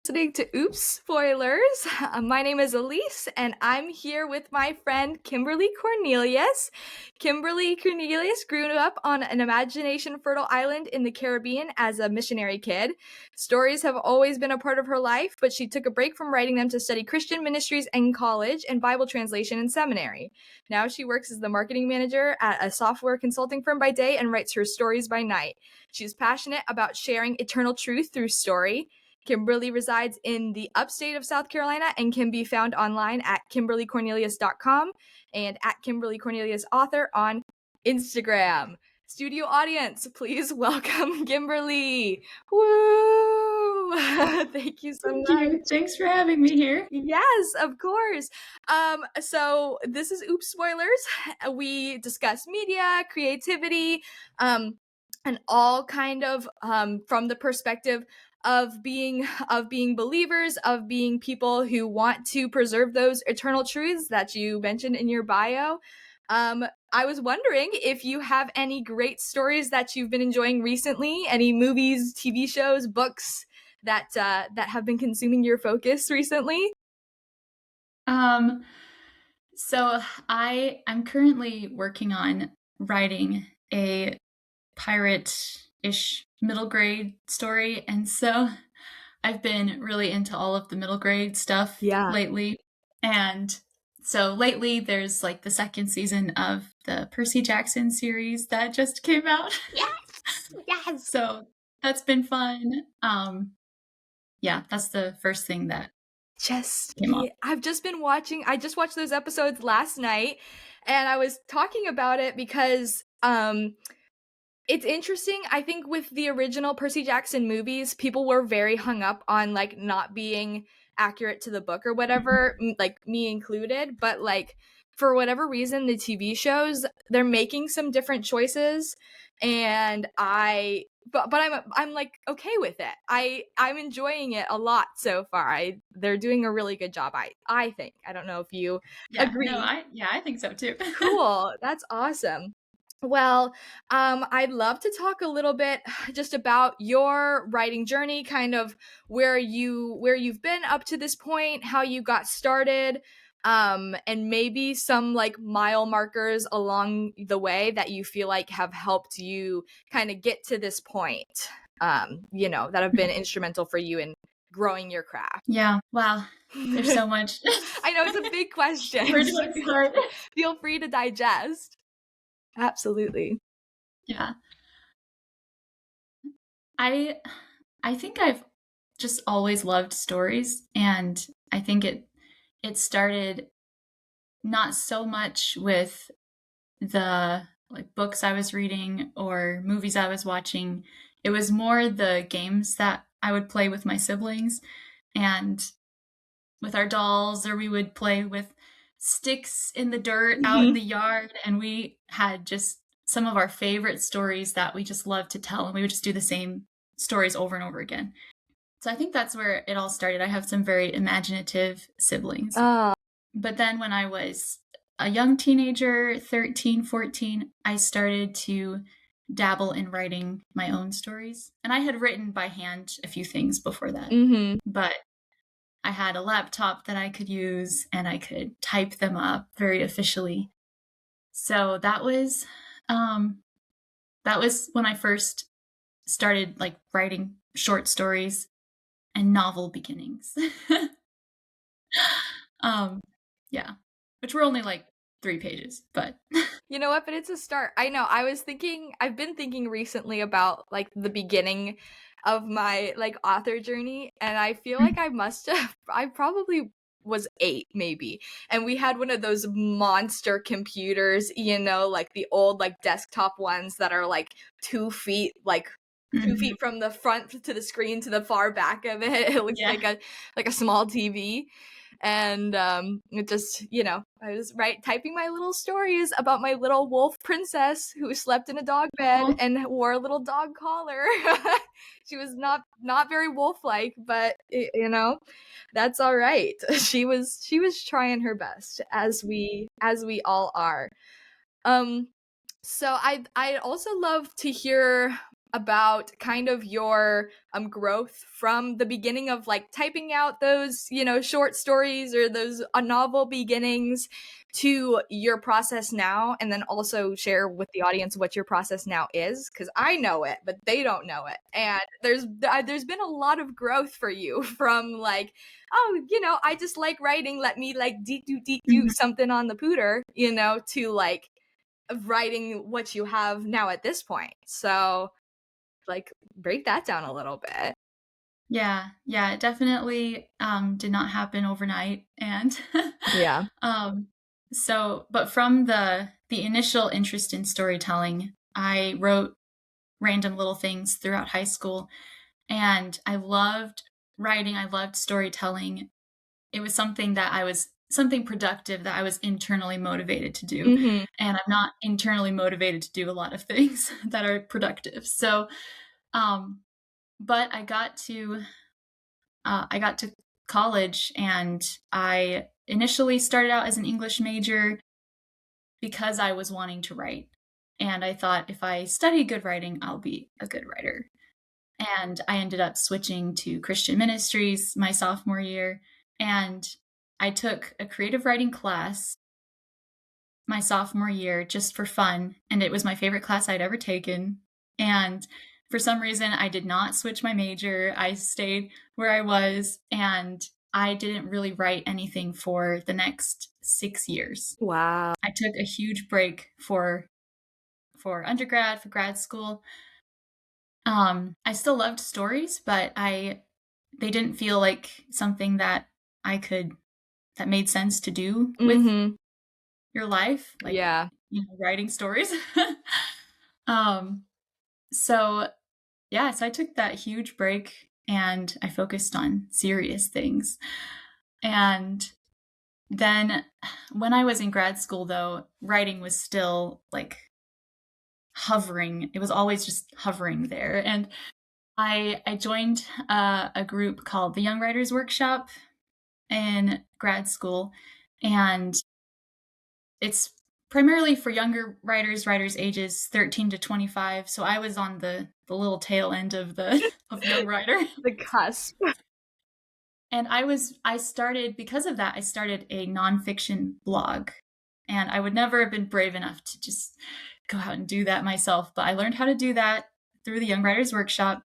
listening to Oops Spoilers. My name is Elise, and I'm here with my friend Kimberly Cornelius. Kimberly Cornelius grew up on an imagination-fertile island in the Caribbean as a missionary kid. Stories have always been a part of her life, but she took a break from writing them to study Christian ministries in college and Bible translation in seminary. Now she works as the marketing manager at a software consulting firm by day and writes her stories by night. She's passionate about sharing eternal truth through story. Kimberly resides in the upstate of South Carolina and can be found online at kimberlycornelius.com and at Kimberly Cornelius Author on Instagram. Studio audience, please welcome Kimberly. Woo! Thank you so much. Thanks for having me here. Yes, of course. So this is Oops Spoilers. We discuss media, creativity, and all kind of from the perspective of being believers, of being people who want to preserve those eternal truths that you mentioned in your bio. I was wondering if you have any great stories that you've been enjoying recently, any movies, TV shows, books that have been consuming your focus recently. So I'm currently working on writing a pirate-ish middle grade story, and so I've been really into all of the middle grade stuff lately. And so lately there's like the second season of the Percy Jackson series that just came out. Yes. So that's been fun. Yeah, that's the first thing that I've just been watching. I just watched those episodes last night, and I was talking about it because it's interesting. I think with the original Percy Jackson movies, people were very hung up on like not being accurate to the book or whatever, like me included. But like for whatever reason, the TV shows, they're making some different choices, and but I'm like okay with it. I'm enjoying it a lot so far. They're doing a really good job. I think. I don't know if you agree. No, I think so too. Cool. That's awesome. Well, I'd love to talk a little bit just about your writing journey, kind of where you've been up to this point, how you got started, and maybe some like mile markers along the way that you feel like have helped you kind of get to this point, that have been instrumental for you in growing your craft. Yeah. Wow. There's so much. I know it's a big question. Where do I start? Feel free to digest. Absolutely. Yeah. I think I've just always loved stories, and I think it started not so much with the like books I was reading or movies I was watching. It was more the games that I would play with my siblings and with our dolls, or we would play with sticks in the dirt out in the yard, and we had just some of our favorite stories that we just loved to tell, and we would just do the same stories over and over again. So I think that's where it all started. I have some very imaginative siblings. But then when I was a young teenager, 13, 14, I started to dabble in writing my own stories. And I had written by hand a few things before that. But I had a laptop that I could use, and I could type them up very officially. So that was when I first started like writing short stories and novel beginnings. Yeah, which were only like 3 pages, but you know what? But it's a start. I know. I've been thinking recently about like the beginning of my like author journey, and I feel like I probably was 8 maybe, and we had one of those monster computers, like the old like desktop ones that are like 2 feet, like 2 feet from the front to the screen to the far back of it. It looks like a small TV. And it just, I was typing my little stories about my little wolf princess who slept in a dog bed and wore a little dog collar. She was not very wolf-like, but that's all right. She was trying her best, as we all are. So I'd also love to hear about kind of your growth from the beginning of like typing out those, short stories or those novel beginnings to your process now, and then also share with the audience what your process now is, because I know it but they don't know it. And there's been a lot of growth for you from like, oh, I just like writing, let me like do Mhm. something on the pooter, to like writing what you have now at this point. So like break that down a little bit. Yeah, it definitely did not happen overnight, and Yeah. um, but from the initial interest in storytelling, I wrote random little things throughout high school, and I loved writing. I loved storytelling. It was something productive that I was internally motivated to do, Mhm. and I'm not internally motivated to do a lot of things that are productive. So, um, but I got to college, and I initially started out as an English major because I was wanting to write. And I thought if I study good writing, I'll be a good writer. And I ended up switching to Christian ministries my sophomore year. And I took a creative writing class my sophomore year just for fun. And it was my favorite class I'd ever taken. And for some reason, I did not switch my major. I stayed where I was, and I didn't really write anything for the next 6 years. Wow. I took a huge break for undergrad, for grad school. I still loved stories, but they didn't feel like something that I could that made sense to do with Mhm. your life, like, Yeah. writing stories. Um, so yeah, so I took that huge break and I focused on serious things. And then when I was in grad school, though, writing was still like hovering. It was always just hovering there. And I joined a group called the Young Writers Workshop in grad school, and it's primarily for younger writers ages 13 to 25. So I was on the little tail end of the of young writer. The cusp. And I started because of that, I started a nonfiction blog. And I would never have been brave enough to just go out and do that myself. But I learned how to do that through the Young Writers Workshop.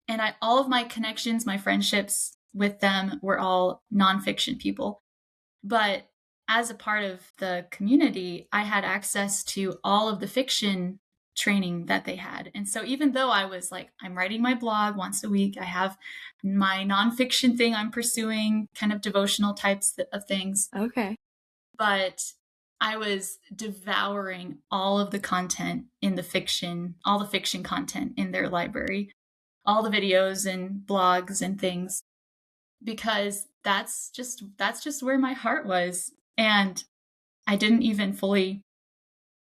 And all of my connections, my friendships with them were all nonfiction people. But as a part of the community, I had access to all of the fiction training that they had. And so even though I was like, I'm writing my blog once a week, I have my nonfiction thing I'm pursuing, kind of devotional types of things, Okay. but I was devouring all of the content in all the fiction content in their library, all the videos and blogs and things, because that's just where my heart was. And I didn't even fully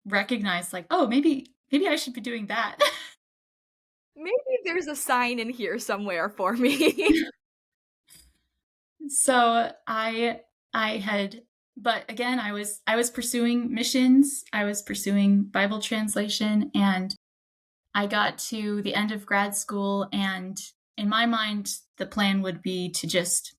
recognize, like, oh, maybe I should be doing that. Maybe there's a sign in here somewhere for me. So I had but again, I was pursuing missions, I was pursuing Bible translation, and I got to the end of grad school, and in my mind the plan would be to just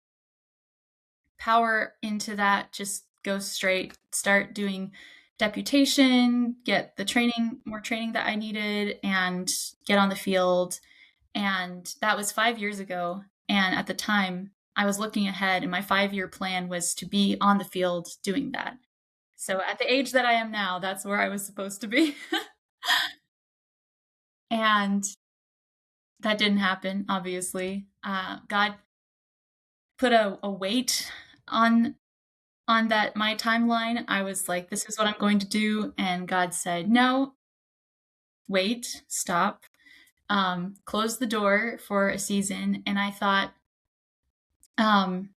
power into that, just go straight, start doing deputation, get the training, more training that I needed, and get on the field. And that was 5 years ago. And at the time, I was looking ahead, and my 5 year plan was to be on the field doing that. So at the age that I am now, that's where I was supposed to be. And that didn't happen, obviously. God put a weight on that my timeline. I was like, this is what I'm going to do. And God said, no, wait, stop, close the door for a season. And I thought, um,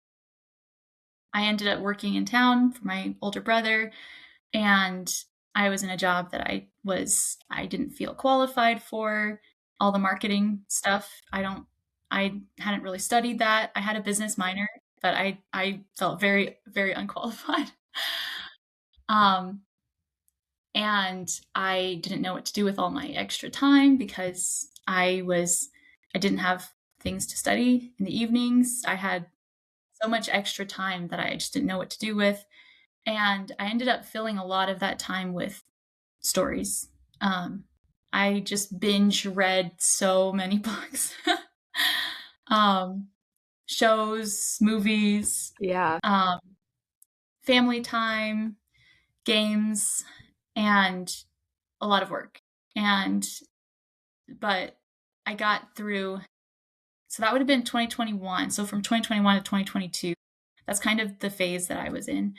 I ended up working in town for my older brother, and I was in a job that I didn't feel qualified for. All the marketing stuff, I hadn't really studied that. I had a business minor, but I felt very, very unqualified. Um, And I didn't know what to do with all my extra time because I didn't have things to study in the evenings. I had so much extra time that I just didn't know what to do with. And I ended up filling a lot of that time with stories. Um, I just binge read so many books, um, shows, movies, Yeah. um, family time, games, and a lot of work. And, but I got through, so that would have been 2021. So from 2021 to 2022, that's kind of the phase that I was in.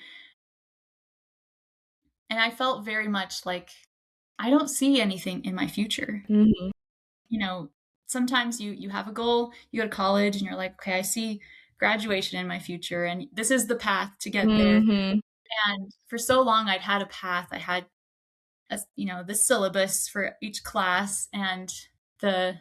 And I felt very much like I don't see anything in my future. Mhm. You know, sometimes you have a goal, you go to college and you're like, okay, I see graduation in my future and this is the path to get there. Mhm. And for so long I'd had a path. I had the syllabus for each class and the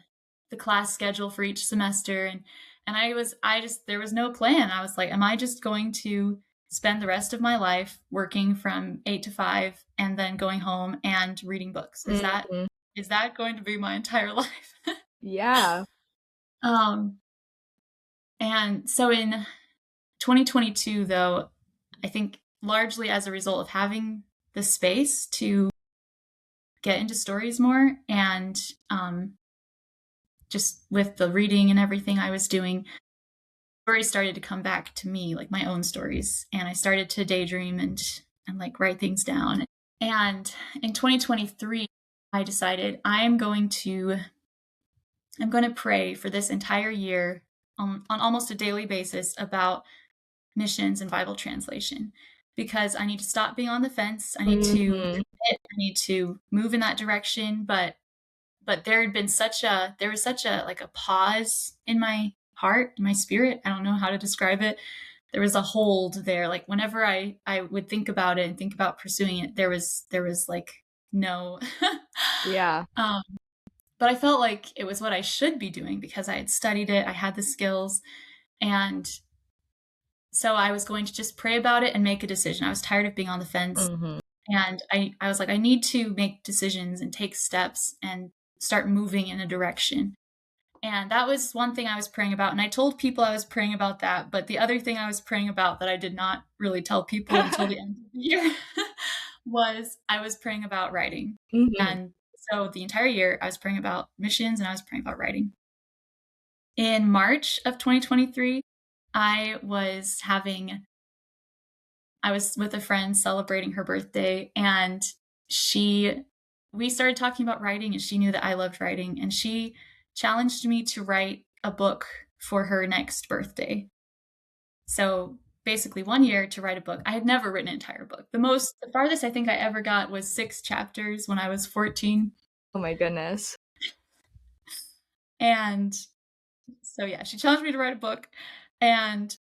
the class schedule for each semester, and I just there was no plan. I was like, am I just going to spend the rest of my life working from 8 to 5 and then going home and reading books? Mhm. Is that going to be my entire life? Yeah. um and so in 2022 though, I think largely as a result of having the space to get into stories more and just with the reading and everything I was doing, stories started to come back to me, like my own stories. And I started to daydream and like write things down. And in 2023, I decided I'm going to pray for this entire year on almost a daily basis about missions and Bible translation because I need to stop being on the fence. I need to Mhm. commit. I need to move in that direction. But there was such a like a pause in my heart, in my spirit. I don't know how to describe it. There was a hold there. Like whenever I would think about it and think about pursuing it, there was like no. Yeah. um, but I felt like it was what I should be doing because I had studied it, I had the skills, and so I was going to just pray about it and make a decision. I was tired of being on the fence. Mhm. And I was like, I need to make decisions and take steps and start moving in a direction. And that was one thing I was praying about. And I told people I was praying about that. But the other thing I was praying about that I did not really tell people until the end of the year was I was praying about writing. Mhm. And so the entire year I was praying about missions and I was praying about writing. In March of 2023, I was having I was with a friend celebrating her birthday and she we started talking about writing and she knew that I loved writing and she challenged me to write a book for her next birthday. So basically 1 year to write a book. I had never written an entire book. The farthest I think I ever got was 6 chapters when I was 14. Oh my goodness. And so yeah, she challenged me to write a book and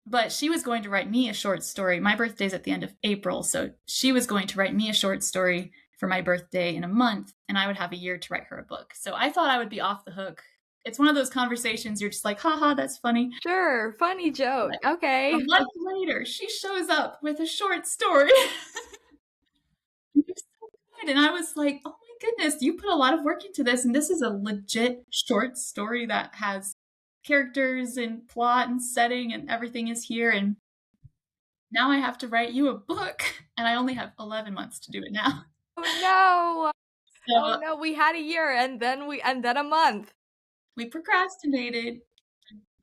but she was going to write me a short story. My birthday's at the end of April, so she was going to write me a short story for my birthday in a month and I would have a year to write her a book. So I thought I would be off the hook. It's one of those conversations you're just like, haha, that's funny. Sure, funny joke. But a Okay. month later, she shows up with a short story. It's so good. And I was like, oh my goodness, you put a lot of work into this. And this is a legit short story that has characters and plot and setting and everything is here. And now I have to write you a book. And I only have 11 months to do it now. Oh no. Oh So no, we had a year and then a month. we procrastinated.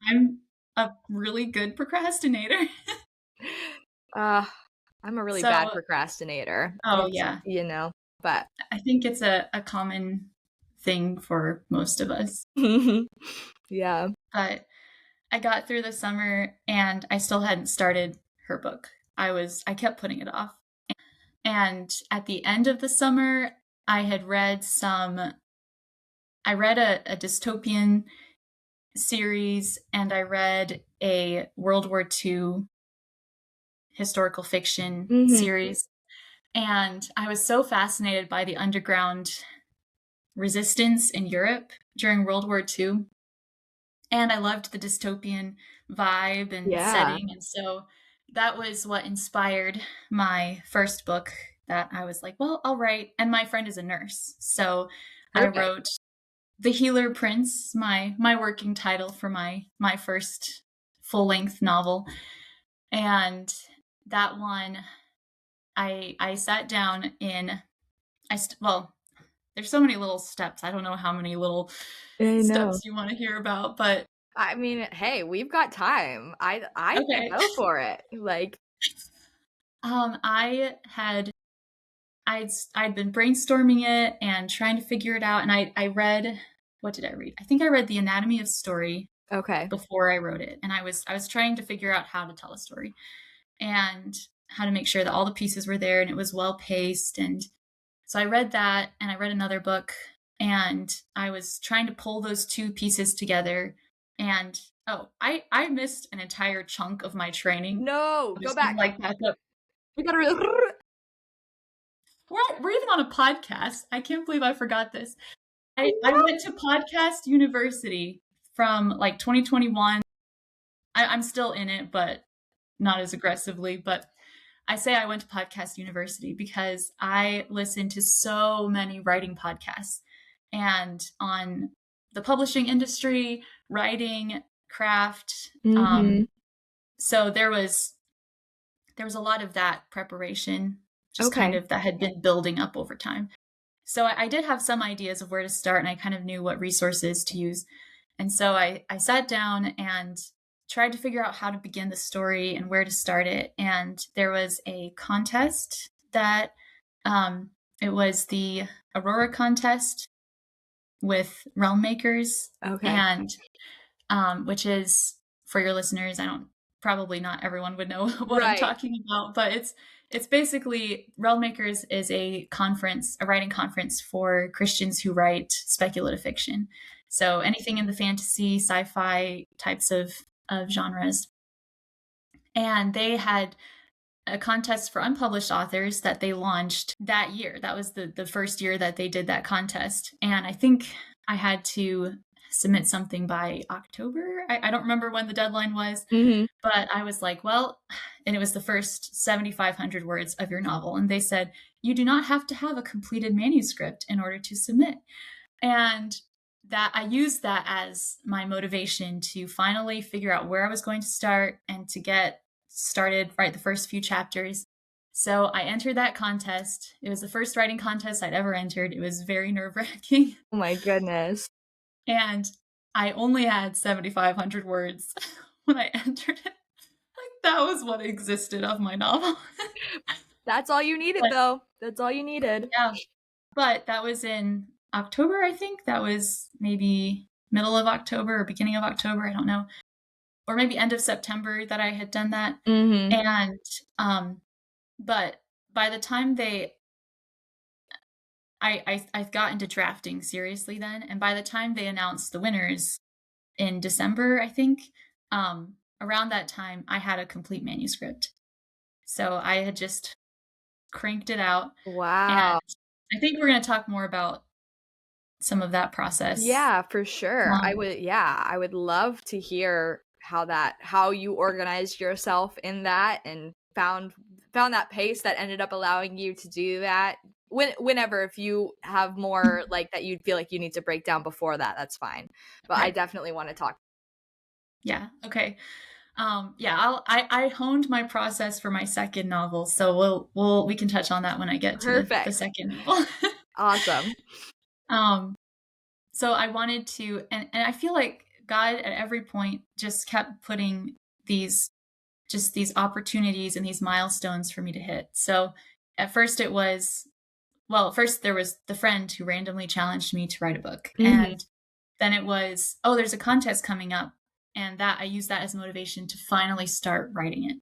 I'm a really good procrastinator. Uh, I'm a really bad So, procrastinator. oh It's, yeah, but I think it's a common thing for most of us. yeah. But I got through the summer and I still hadn't started her book. I kept putting it off. And at the end of the summer, I had read a dystopian series and I read a World War II historical fiction Mhm. series. And I was so fascinated by the underground resistance in Europe during World War II. And I loved the dystopian vibe and Yeah. setting. And so that was what inspired my first book. that I was like, well, I'll write. And my friend is a nurse. So I Perfect. wrote The Healer Prince, my working title for my first full-length novel. And that one, I sat down in well, there's so many little steps. I don't know how many little I know. steps you want to hear about, but I mean, hey, we've got time. I say okay. go for it. Like, I had I'd been brainstorming it and trying to figure it out, and I read, what did I read? I think I read The Anatomy of Story okay. before I wrote it, and I was trying to figure out how to tell a story and how to make sure that all the pieces were there and it was well paced. And so I read that, and I read another book, and I was trying to pull those two pieces together. And oh, I missed an entire chunk of my training. No, I'm go just gonna back. like back up. We gotta really. We're even on a podcast. I can't believe I forgot this. I I know. went to Podcast University from like 2021. I'm still in it, but not as aggressively. But I say I went to Podcast University because I listen to so many writing podcasts and on the publishing industry, writing, craft. Mm-hmm. So there was a lot of that preparation, just kind Okay. of that had been building up over time. So I did have some ideas of where to start, and I kind of knew what resources to use. And so I sat down and tried to figure out how to begin the story and where to start it. And there was a contest that um, it was the Aurora contest with Realm Makers, Okay. and which is, for your listeners, I don't, probably not everyone would know what I'm Right. talking about, but it's basically, Realm Makers is a conference, a writing conference for Christians who write speculative fiction. So anything in the fantasy, sci-fi types of genres. And they had a contest for unpublished authors that they launched that year. That was the first year that they did that contest. And I think I had to submit something by October. I don't remember when the deadline was, Mm-hmm. but I was like, well, and it was the first 7,500 words of your novel. And they said, you do not have to have a completed manuscript in order to submit. And that I used that as my motivation to finally figure out where I was going to start and to get started, write the first few chapters. So I entered that contest. It was the first writing contest I'd ever entered. It was very nerve-wracking. Oh my goodness. And I only had 7,500 words when I entered it. Like, that was what existed of my novel. That's all you needed, But though. That's all you needed. yeah, but that was in October, I think. That was maybe middle of October or beginning of October, I don't know. Or maybe end of September that I had done that. Mm-hmm. And but by the time I got into drafting seriously then, and by the time they announced the winners in December, I think, around that time I had a complete manuscript. So I had just cranked it out. And Wow. I think we're going to talk more about some of that process. Yeah, for sure. Um, I would love to hear how you organized yourself in that and found that pace that ended up allowing you to do that. Whenever, if you have more like that you'd feel like you need to break down before that, that's fine. But I okay. definitely want to talk. Yeah. Okay. Yeah, I honed my process for my second novel, so we can touch on that when I get to the Perfect. second novel. Awesome. um, so I wanted to, and I feel like God at every point just kept putting these opportunities and these milestones for me to hit. So at first it was, well, first there was the friend who randomly challenged me to write a book, Mm-hmm. and then it was, oh, there's a contest coming up, and that I used that as motivation to finally start writing it.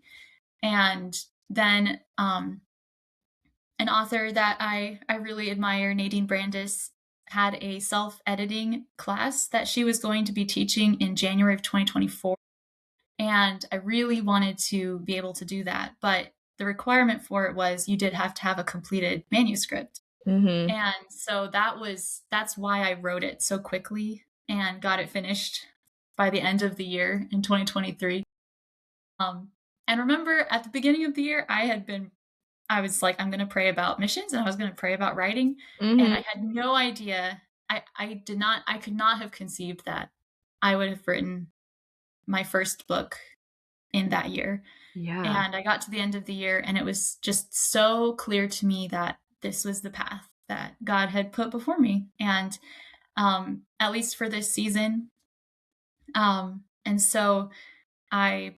And then an author that I really admire, Nadine Brandis, had a self-editing class that she was going to be teaching in January of 2024. And I really wanted to be able to do that. But the requirement for it was you did have to have a completed manuscript. Mm-hmm. And so that's why I wrote it so quickly and got it finished by the end of the year in 2023. And remember, at the beginning of the year, I had been I was like, I'm going to pray about missions and I was going to pray about writing. And Mhm. I had no idea. I could not have conceived that I would have written my first book in that year. Yeah. And I got to the end of the year and it was just so clear to me that this was the path that God had put before me. And at least for this season. And so I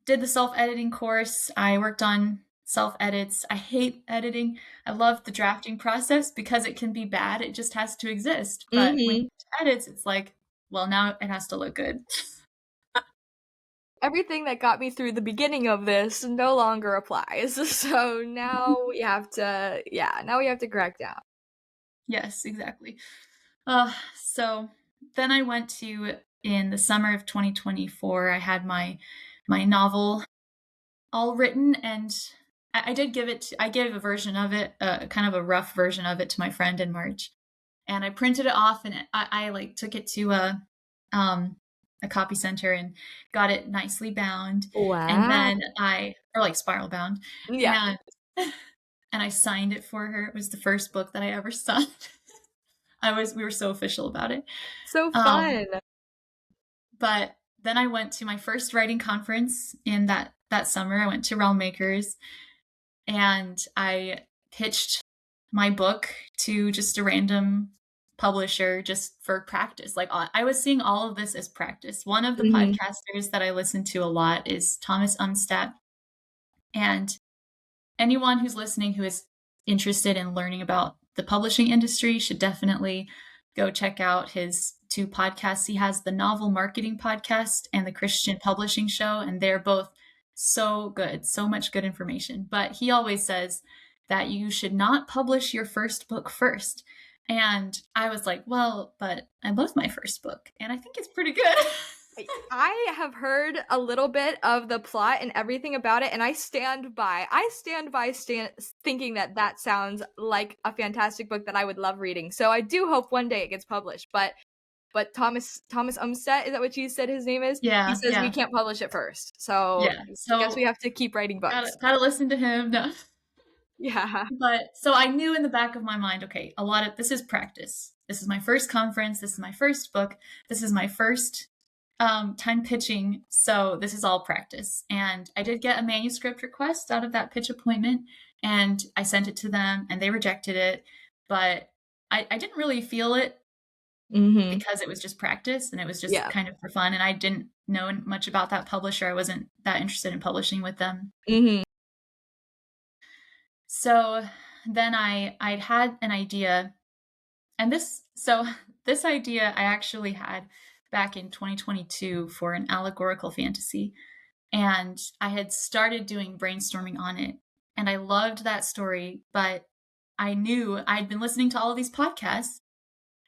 did the self-editing course. I worked on self-edits. I hate editing. I love the drafting process because it can be bad. It just has to exist. But when Mhm. you edits, it's like, well, now it has to look good. Everything that got me through the beginning of this no longer applies. So now we have to, yeah, now we have to crack down. Yes, exactly. So then I went to in the summer of 2024. I had my novel all written, and I did give it. I gave a version of it, kind of a rough version of it, to my friend in March, and I printed it off, and I like took it to um, a copy center and got it nicely bound, and Wow. then or like spiral bound, Yeah. and and I signed it for her. It was the first book that I ever signed. We were so official about it. So Um, fun. but then I went to my first writing conference in that summer. I went to Realm Makers and I pitched my book to just a random publisher just for practice. Like I was seeing all of this as practice. One of the Mhm. podcasters that I listen to a lot is Thomas Umstattd, and anyone who's listening who is interested in learning about the publishing industry should definitely go check out his two podcasts. He has the Novel Marketing Podcast and the Christian Publishing Show, and they're both so good, so much good information. But he always says that you should not publish your first book first. And I was like, well, but I love my first book, and I think it's pretty good. I have heard a little bit of the plot and everything about it, and I stand by thinking that that sounds like a fantastic book that I would love reading. So I do hope one day it gets published. But Thomas Umstattd, is that what you said his name is? He Yeah, says we yeah, can't publish it first. So yeah. I guess we So have to keep writing books. gotta listen to him. No. Yeah. But so I knew in the back of my mind, okay, a lot of this is practice. This is my first conference. This is my first book. This is my first time pitching. So this is all practice. And I did get a manuscript request out of that pitch appointment, and I sent it to them, and they rejected it. But I didn't really feel it Mhm. because it was just practice and it was just Yeah. kind of for fun. And I didn't know much about that publisher. I wasn't that interested in publishing with them. Mhm. So then I'd had an idea, and this idea I actually had back in 2022 for an allegorical fantasy, and I had started doing brainstorming on it, and I loved that story, but I knew I'd been listening to all of these podcasts,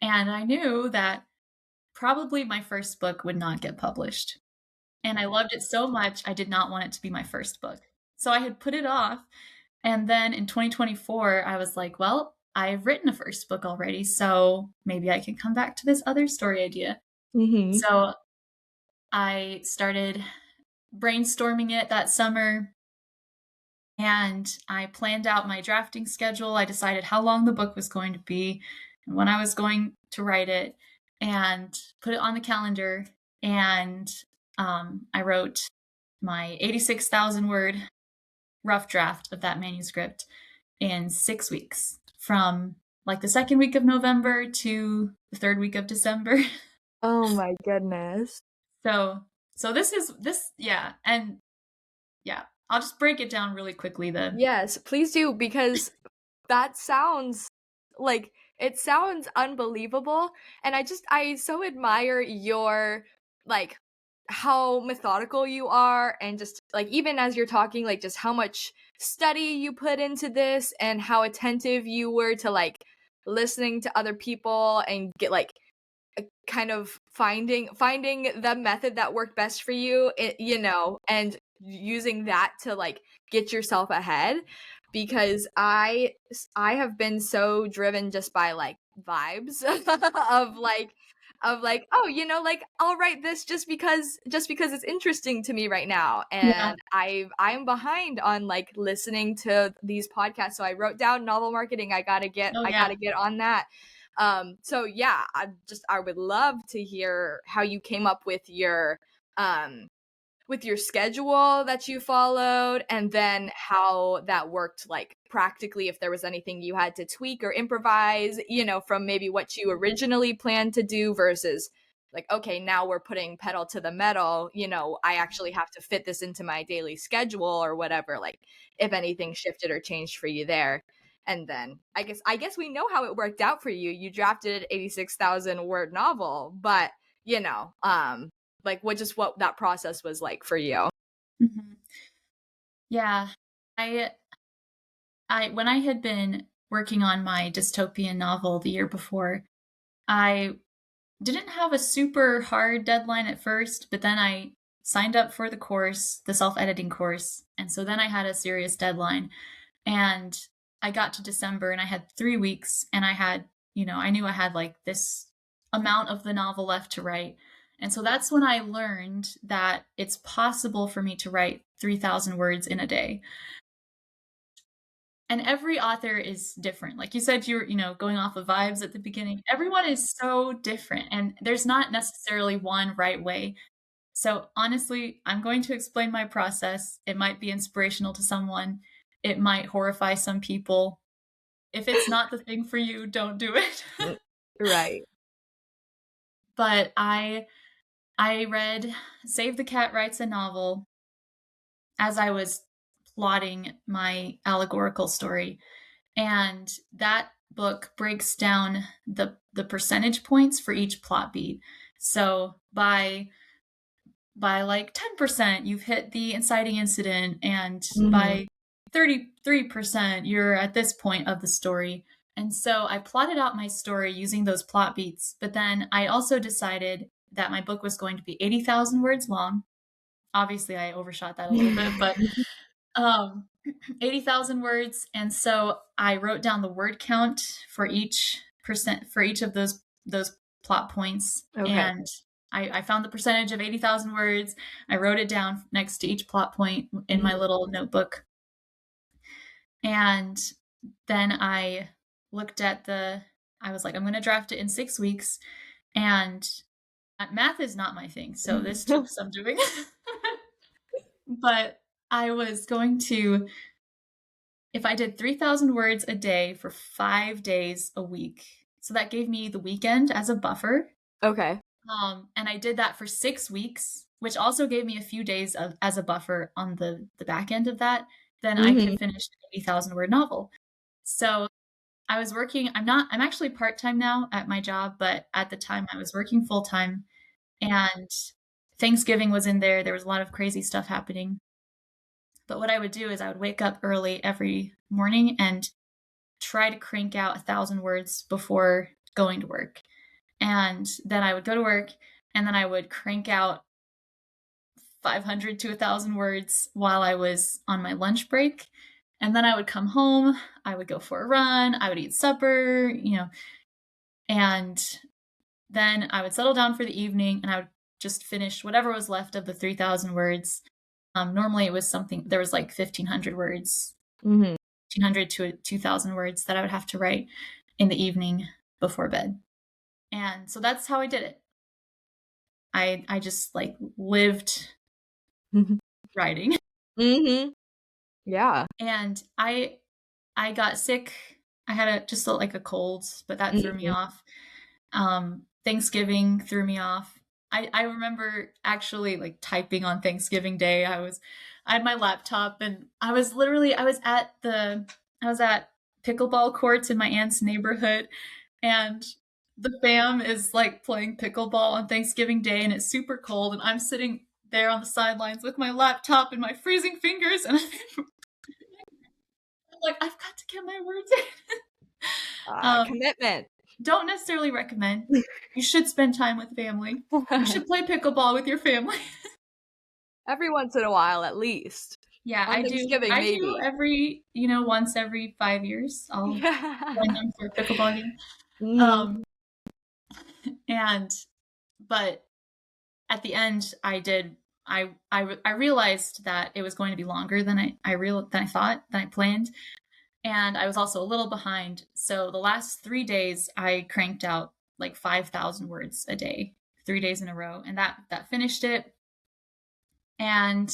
and I knew that probably my first book would not get published. And I loved it so much, I did not want it to be my first book. So I had put it off. And then in 2024, I was like, well, I've written a first book already, so maybe I can come back to this other story idea. Mhm. So I started brainstorming it that summer and I planned out my drafting schedule. I decided how long the book was going to be and when I was going to write it and put it on the calendar. And I wrote my 86,000 word rough draft of that manuscript in 6 weeks, from like the second week of November to the third week of December. Oh my goodness. So this is this yeah, and yeah, I'll just break it down really quickly. The Yes, please do, because that sounds like it sounds unbelievable, and I so admire your, like, how methodical you are, and just like even as you're talking, like just how much study you put into this and how attentive you were to like listening to other people and get like kind of finding the method that worked best for you, and using that to like get yourself ahead, because I have been so driven just by like vibes of like of like, oh, like I'll write this just because it's interesting to me right now. Yeah. And I'm behind on like listening to these podcasts. So I wrote down novel marketing. Oh I yeah. gotta get on that. So yeah, I would love to hear how you came up um with your schedule that you followed, and then how that worked, like practically, if there was anything you had to tweak or improvise, from maybe what you originally planned to do versus like, okay, now we're putting pedal to the metal, I actually have to fit this into my daily schedule or whatever, like if anything shifted or changed for you there. And then I guess we know how it worked out for you. You drafted an 86,000 word novel, but like what that process was like for you. Mhm. Yeah. I when I had been working on my dystopian novel the year before, I didn't have a super hard deadline at first, but then I signed up for the course, the self-editing course, and so then I had a serious deadline. And I got to December and I had 3 weeks, and I had, I knew I had like this amount of the novel left to write. And so that's when I learned that it's possible for me to write 3,000 words in a day. And every author is different. Like you said, you were, going off of vibes at the beginning. Everyone is so different, and there's not necessarily one right way. So honestly, I'm going to explain my process. It might be inspirational to someone. It might horrify some people. If it's not the thing for you, don't do it. Right. But I read Save the Cat Writes a Novel as I was plotting my allegorical story. And that book breaks down the percentage points for each plot beat. So by like 10% you've hit the inciting incident, and Mhm. by 33% you're at this point of the story. And so I plotted out my story using those plot beats, but then I also decided that my book was going to be 80,000 words long. Obviously I overshot that a little bit, but um 80,000 words. And so I wrote down the word count for each of those plot points. Okay. And I found the percentage of 80,000 words. I wrote it down next to each plot point in my Mhm. little notebook. And then I was like, I'm going to draft it in 6 weeks. And math is not my thing. So this took some doing. But I was going to, if I did 3,000 words a day for 5 days a week, so that gave me the weekend as a buffer. Okay. And I did that for 6 weeks, which also gave me a few days as a buffer on the back end of that. Then I Mhm. could finish an 80,000 word novel. So I was working, I'm actually part time now at my job, but at the time I was working full time, and Thanksgiving was in there. There was a lot of crazy stuff happening. But what I would do is I would wake up early every morning and try to crank out 1,000 words before going to work. And then I would go to work, and then I would crank out 500 to 1,000 words while I was on my lunch break. And then I would come home, I would go for a run, I would eat supper, and then I would settle down for the evening and I would just finish whatever was left of the 3,000 words. Normally it was something, there was like 1,500 words, Mhm. 1,500 to 2,000 words that I would have to write in the evening before bed. And so that's how I did it. I just like lived Mhm. writing. Mhm. Yeah. And I got sick. I had like a cold, but that threw me Mhm. off. Thanksgiving threw me off. I remember actually like typing on Thanksgiving Day. I had my laptop, and I was at pickleball courts in my aunt's neighborhood, and the fam is like playing pickleball on Thanksgiving Day, and it's super cold, and I'm sitting there on the sidelines with my laptop and my freezing fingers, and I'm like, I've got to get my words in. um, Commitment. don't necessarily recommend. You should spend time with family. You should play pickleball with your family. Every once in a while, at least. Yeah, On Thanksgiving, I do maybe. once every 5 years. I'll Yeah. join them for a pickleball game. Mhm. Um, And but at the end, I realized that it was going to be longer than I thought, than I planned, and I was also a little behind. So the last 3 days, I cranked out like 5,000 words a day, 3 days in a row, and that finished it. And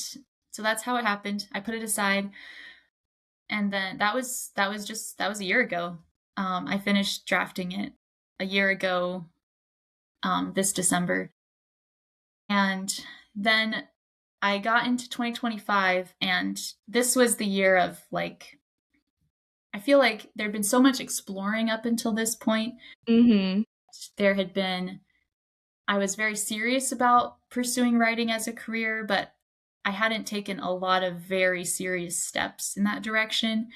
so that's how it happened. I put it aside, and then that was a year ago. I finished drafting it a year ago, this December, and then I got into 2025, and this was the year of like, I feel like there'd been so much exploring up until this point. Mm-hmm. There had been, I was very serious about pursuing writing as a career, but I hadn't taken a lot of very serious steps in that direction.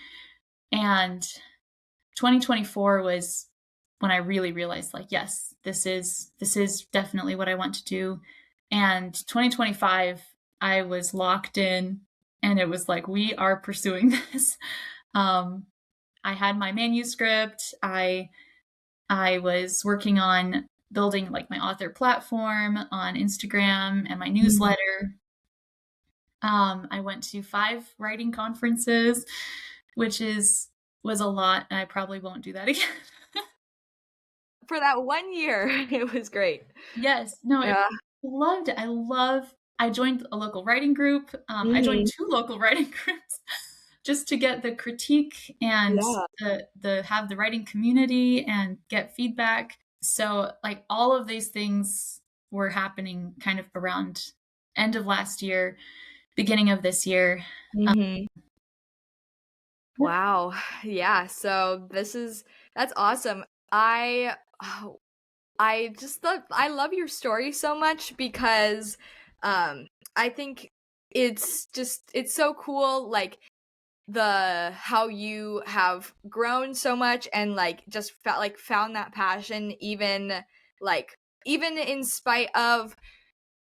And 2024 was when I really realized, like, yes, this is definitely what I want to do. And 2025, I was locked in, and it was like, we are pursuing this. I had my manuscript. I was working on building like my author platform on Instagram and my newsletter. I went to 5 writing conferences, which was a lot, and I probably won't do that again. For that 1 year, it was great. Yes, no, I Yeah. loved it. I joined a local writing group. I joined Mm-hmm. 2 local writing groups just to get the critique and Yeah. the have the writing community and get feedback. So like all of these things were happening kind of around end of last year, beginning of this year. Mm-hmm. Yep. Wow. Yeah. So that's awesome. I oh, I just love I love your story so much because um I think it's so cool, like the how you have grown so much and like just felt like found that passion, even like even in spite of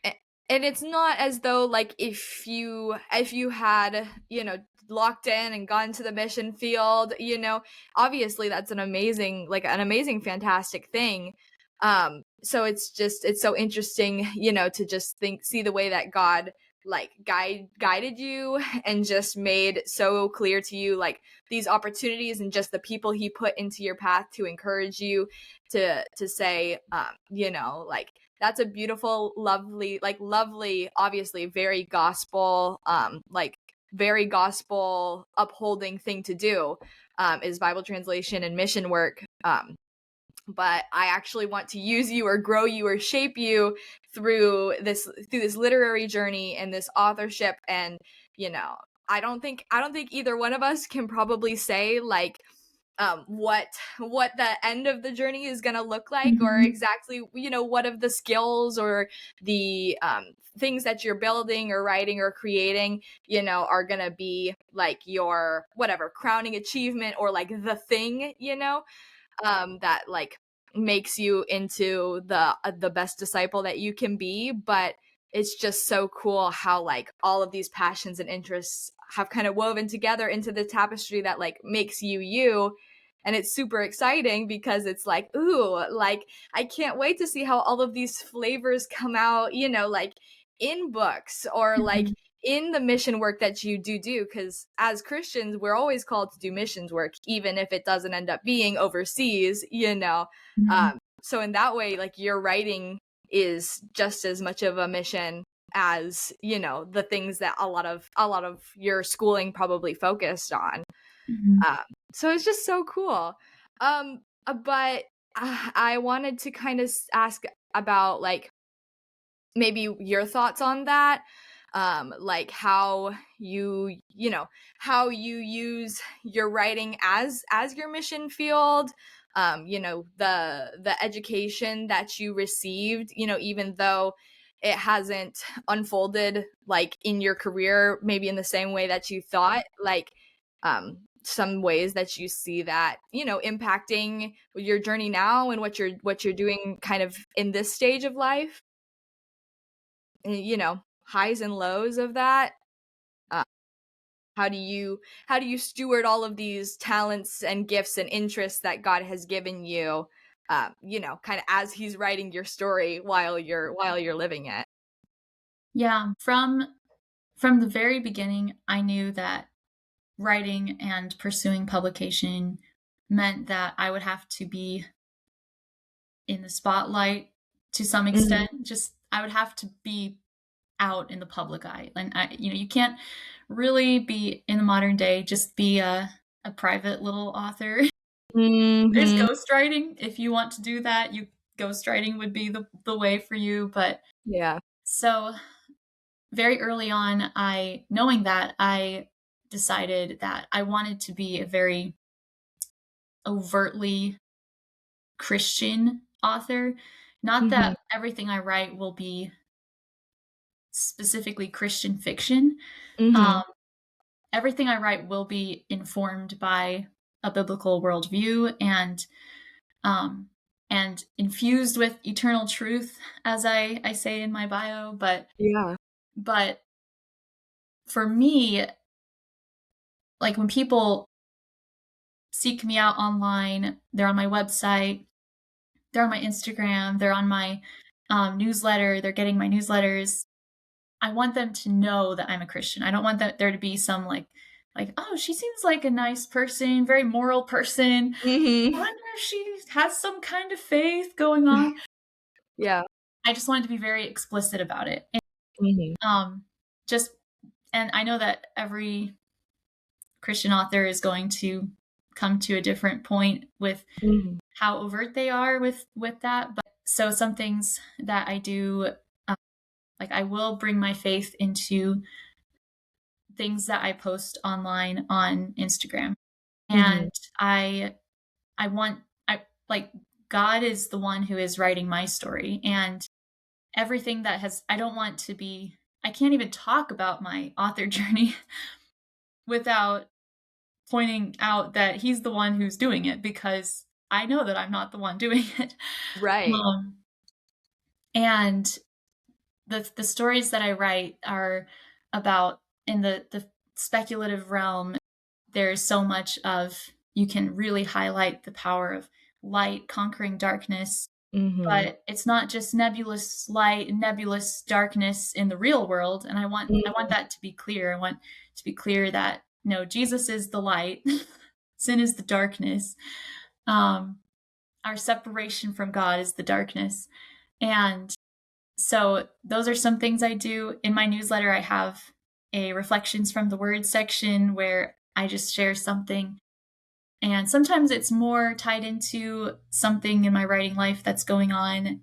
a- and it's not as though like if you had, locked in and gone to the mission field, obviously that's an amazing fantastic thing. So it's so interesting, to just see the way that God like guided you and just made so clear to you like these opportunities and just the people he put into your path to encourage you to say, like that's a beautiful, lovely, obviously very gospel, very gospel upholding thing to do, is Bible translation and mission work. But I actually want to use you or grow you or shape you through this literary journey and this authorship. And you know, I don't think either one of us can probably say like what the end of the journey is going to look like, or Mhm. exactly what of the skills or the things that you're building or writing or creating are going to be like your whatever crowning achievement or like the thing that like makes you into the best disciple that you can be. But it's just so cool how like all of these passions and interests have kind of woven together into the tapestry that like makes you you. And it's super exciting because it's like, ooh, like I can't wait to see how all of these flavors come out, like in books or like Mhm. in the mission work that you do, because as Christians we're always called to do missions work even if it doesn't end up being overseas. Mhm. So in that way like your writing is just as much of a mission as the things that a lot of your schooling probably focused on. Mhm. um, so it's just so cool. But I wanted to kind of ask about like maybe your thoughts on that, like how you use your writing as your mission field, the education that you received, even though it hasn't unfolded like in your career maybe in the same way that you thought, like some ways that you see that impacting your journey now and what you're doing kind of in this stage of life, highs and lows of that. uh, how do you steward all of these talents and gifts and interests that God has given you, kind of as he's writing your story while you're living it. Yeah, from the very beginning, I knew that writing and pursuing publication meant that I would have to be in the spotlight to some Mhm. extent. Just I would have to be out in the public eye. And you can't really be in the modern day just be a private little author. There's Mhm. ghostwriting. If you want to do that, you ghostwriting would be the way for you. But Yeah. so very early on, knowing that, I decided that I wanted to be a very overtly Christian author. Not Mhm. that everything I write will be specifically Christian fiction. Mhm. Um, Everything I write will be informed by a biblical worldview um, and infused with eternal truth, as I say in my bio. Yeah. But for me, like when people seek me out online, they're on my website, they're on my Instagram, they're on my newsletter, they're getting my newsletters. I want them to know that I'm a Christian. I don't want that there to be some like, oh, she seems like a nice person, very moral person. I Mhm. wonder if she has some kind of faith going on. Yeah. I just wanted to be very explicit about it. And, Mhm. just and I know that every Christian author is going to come to a different point with Mhm. how overt they are with that. But so some things that I do, um, like I will bring my faith into things that I post online on Instagram. Mhm. And I I want I like God is the one who is writing my story, and everything that has I don't want to be I can't even talk about my author journey without pointing out that he's the one who's doing it, because I know that I'm not the one doing it. Right. Um, and the stories that I write are about in the speculative realm. There's so much of you can really highlight the power of light conquering darkness, Mhm. but it's not just nebulous light and nebulous darkness in the real world. And I want Mhm. that to be clear. I want to be clear that no, Jesus is the light, sin is the darkness. Um, our separation from God is the darkness. And so those are some things I do. In my newsletter, I have a reflections from the word section where I just share something. And sometimes it's more tied into something in my writing life that's going on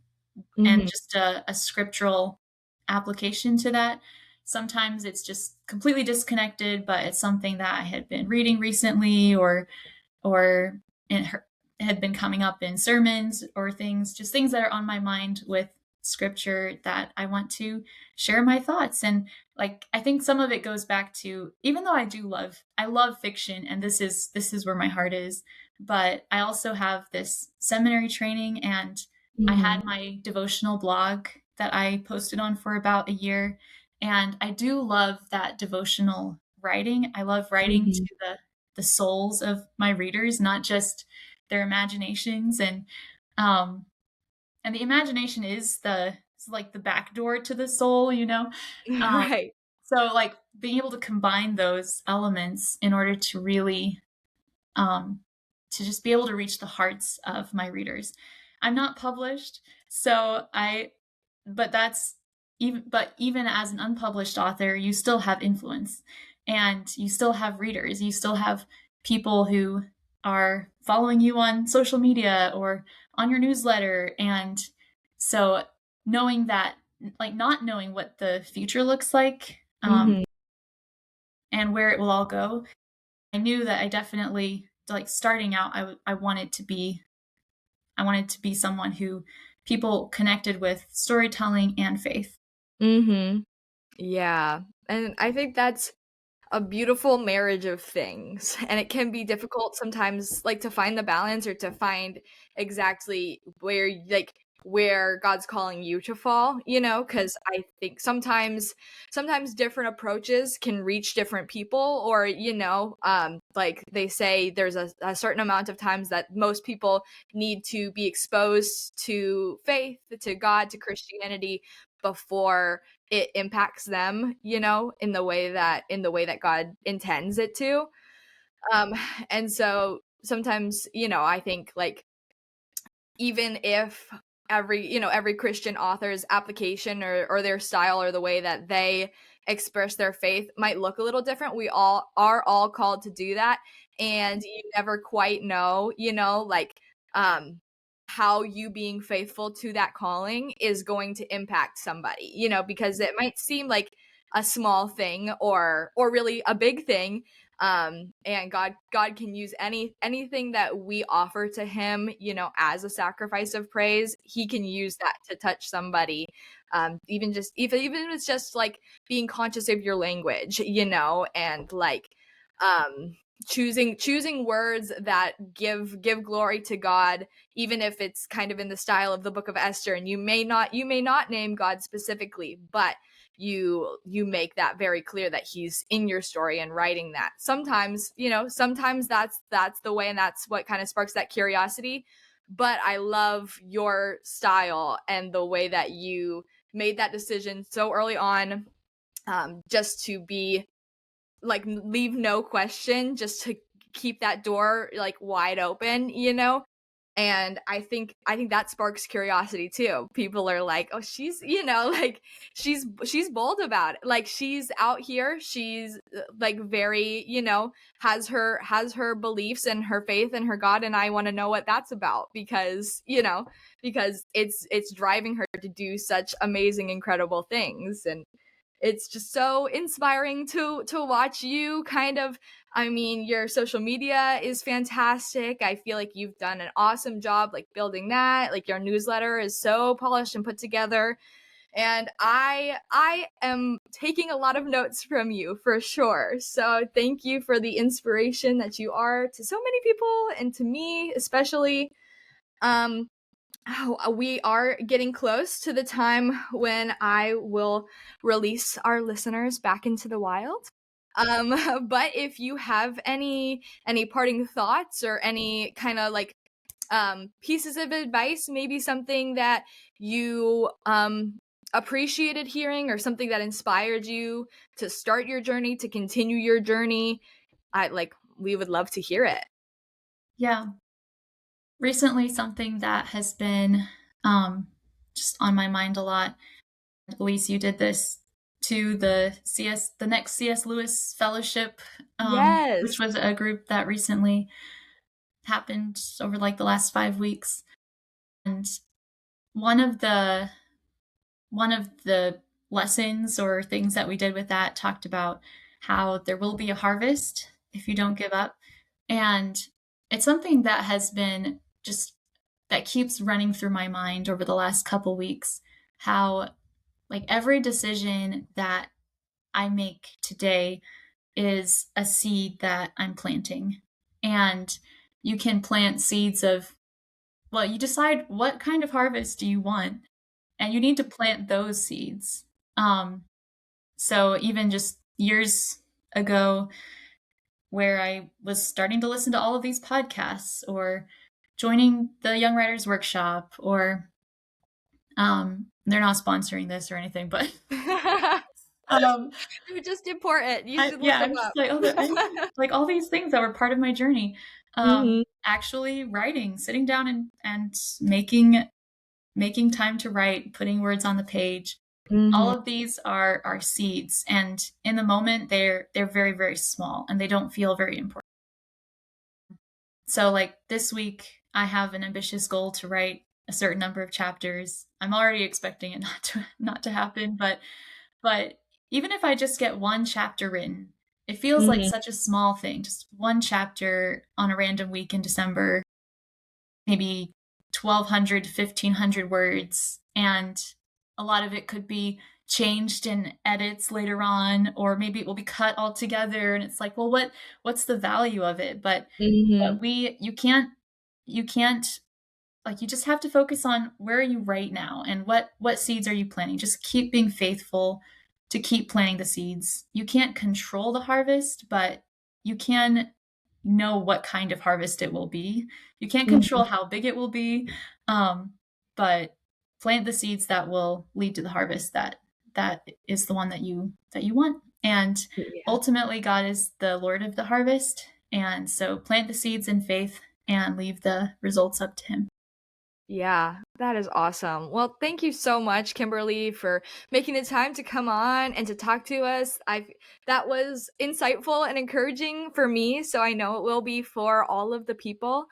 and Mhm. just a scriptural application to that. Sometimes it's just completely disconnected, but it's something that I had been reading recently or in her, had been coming up in sermons or things, just things that are on my mind with scripture that I want to share my thoughts. And like I think some of it goes back to, even though I love fiction, and this is where my heart is, but I also have this seminary training, and I Mhm. had my devotional blog that I posted on for about a year. And I do love that devotional writing. I love writing to Mhm. the souls of my readers, not just their imaginations. Um and the imagination is like the back door to the soul, you know. Um Right. so like being able to combine those elements in order to really um to just be able to reach the hearts of my readers. I'm not published, so I but that's even as an unpublished author, you still have influence, and you still have readers, you still have people who are following you on social media or on your newsletter. And so knowing that, like not knowing what the future looks like, Mhm. and where it will all go, I knew that I definitely, like starting out, I wanted to be someone who people connected with storytelling and faith. Mhm. Yeah. And I think that's a beautiful marriage of things. And it can be difficult sometimes, like to find the balance or to find exactly where, like, where God's calling you to fall, you know, because I think sometimes different approaches can reach different people, or you know, like they say there's a certain amount of times that most people need to be exposed to faith, to God, to Christianity before it impacts them, you know, in the way that God intends it to. um and so sometimes, you know, I think like even if every Christian author's application or their style or the way that they express their faith might look a little different, we all called to do that, and you never quite know, you know, like um how you being faithful to that calling is going to impact somebody, you know, because it might seem like a small thing or really a big thing. And God can use anything that we offer to him, you know, as a sacrifice of praise. He can use that to touch somebody. Even if it's just like being conscious of your language, you know, and like um choosing words that give glory to God, even if it's kind of in the style of the book of Esther, and you may not name God specifically, but you make that very clear that he's in your story and writing that. Sometimes, you know, sometimes that's the way, and that's what kind of sparks that curiosity. But I love your style and the way that you made that decision so early on, just to be like leave no question, just to keep that door like wide open, you know. And I think that sparks curiosity too. People are like, oh, she's, you know, like she's bold about it, like she's out here, she's like very, you know, has her beliefs and her faith and her God, and I want to know what that's about, because you know, because it's driving her to do such amazing, incredible things. And it's just so inspiring to watch you kind of. I mean, your social media is fantastic. I feel like you've done an awesome job like building that. Like your newsletter is so polished and put together. And I am taking a lot of notes from you for sure. So thank you for the inspiration that you are to so many people, and to me especially. Um we are getting close to the time when I will release our listeners back into the wild. But if you have any parting thoughts or any kind of like pieces of advice, maybe something that you appreciated hearing, or something that inspired you to start your journey, to continue your journey, we would love to hear it. Yeah. Recently, something that has been just on my mind a lot. Elise, you did this to the next C.S. Lewis Fellowship, which Yes. was a group that recently happened over like the last 5 weeks. And one of the one of the lessons or things that we did with that talked about how there will be a harvest if you don't give up. And it's something that has been just that keeps running through my mind over the last couple weeks, how like every decision that I make today is a seed that I'm planting. And you can plant seeds of, well, you decide what kind of harvest do you want, and you need to plant those seeds. Um, so even just years ago, where I was starting to listen to all of these podcasts or joining the Young Writers Workshop, or they're not sponsoring this or anything, but um, They're just important. You should look them I'm just up. like, oh, like all these things that were part of my journey. Mhm. Actually writing, sitting down and making time to write, putting words on the page. All Mhm. of these are seeds, and in the moment they're very, very small and they don't feel very important. So like this week I have an ambitious goal to write a certain number of chapters. I'm already expecting it not to happen, but even if I just get one chapter written, it feels like Mhm. such a small thing. Just one chapter on a random week in December, maybe 1,200 to 1,500 words. And a lot of it could be changed in edits later on, or maybe it will be cut altogether. And it's like, well, what's the value of it? But Mhm. you can't like, you just have to focus on where are you right now and what seeds are you planting. Just keep being faithful to keep planting the seeds. You can't control the harvest, but you can know what kind of harvest it will be. You can't control how big it will be, but plant the seeds that will lead to the harvest that is the one that you want. And Yeah. ultimately, God is the Lord of the harvest, and so plant the seeds in faith and leave the results up to Him. Yeah, that is awesome. Well, thank you so much, Kimberly, for making the time to come on and to talk to us. That was insightful and encouraging for me, so I know it will be for all of the people.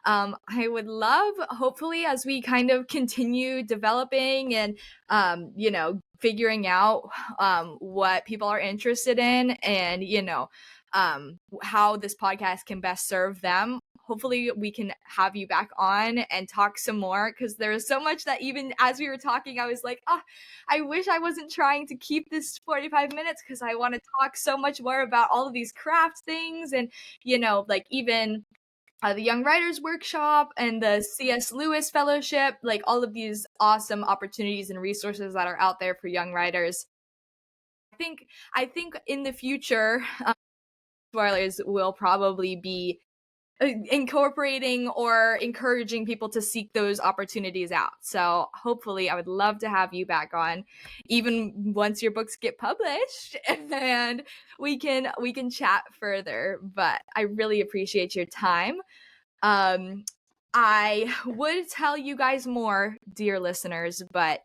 I would love, hopefully, as we kind of continue developing and figuring out what people are interested in, and how this podcast can best serve them. Hopefully we can have you back on and talk some more, because there is so much that even as we were talking, I was like, I wish I wasn't trying to keep this 45 minutes, because I want to talk so much more about all of these craft things, and like even the Young Writers Workshop and the C.S. Lewis Fellowship, like all of these awesome opportunities and resources that are out there for young writers. I think in the future, spoilers will probably be incorporating or encouraging people to seek those opportunities out. So hopefully I would love to have you back on even once your books get published and we can chat further. But I really appreciate your time. I would tell you guys more, dear listeners, but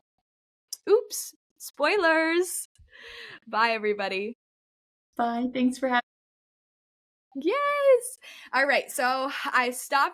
oops, spoilers. Bye everybody. Bye. Thanks for having Yes. All right. So I stopped